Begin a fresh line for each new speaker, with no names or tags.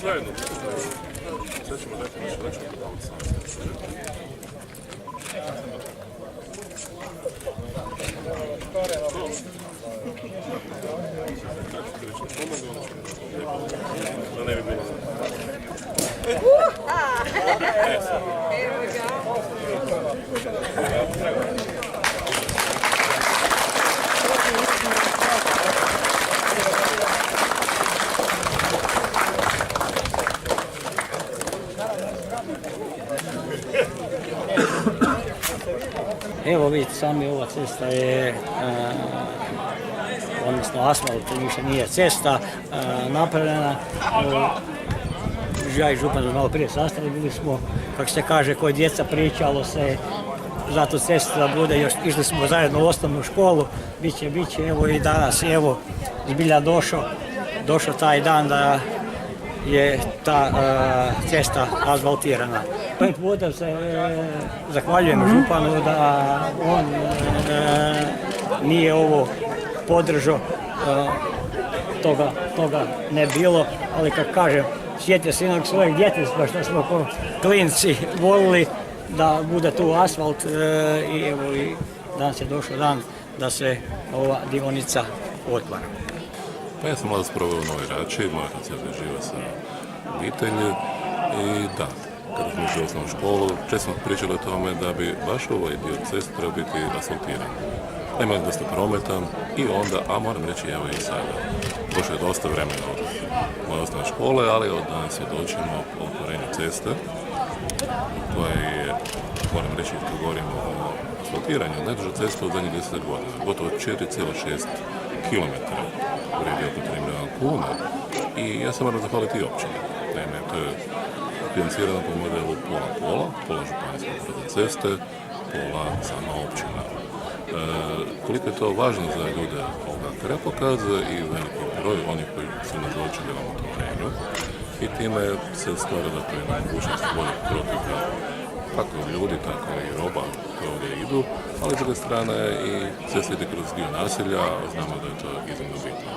Zajedno. Sad ćemo dati nešto veće podavati sam se. Da ne bi bilo.
Evo vidite sami, ova cesta je, odnosno asfalt, više nije cesta, napravljena. Ja i župan smo malo prije sastali, bili smo, kako se kaže, koji djeca pričalo se za tu cestu da bude, još išli smo zajedno u osnovnu školu, bit će, evo i danas, evo, zbilja došao taj dan da je ta cesta asfaltirana. Ovim putem se zahvaljujem županu da on nije ovo podržao, toga ne bilo, ali kako kažem, sjetio se jednog svojeg djetinjstva što smo ko klinci volili da bude tu asfalt i evo i danas je došao dan da se ova dionica otvara.
Pa ja sam mladost proveo u Novoj Rači, moja socijalna živa sa obitelji i da, kada smo išli u osnovnu školu, često smo pričali o tome da bi baš ovaj dio ceste trebao biti asfaltiran. Ima dosta prometa i onda, a moram reći evo i sada, došlo je dosta vremena od moje osnovne škole, ali od danas svjedočimo o otvorenju ceste, koja je, moram reći, kad govorimo o asfaltiranju, najduža cesta od zadnjih 10 godina, gotovo 4,6 km, vredi oko 3 milijuna kuna i ja sam moram zahvaliti i općini. Naime, to je financirano po modelu pola županijske uprave ceste, pola sama općina. Koliko je to važno za ljude ovoga kraja pokazuje i veliki broj onih koji su nazočili ovom otvorenju i time se stvara zapravo jedna mogućnost boljeg protoka kako ljudi, tako i roba koje ovdje idu, ali s druge strane i cesta ide kroz dio naselja, znamo da je to iznimno bitno.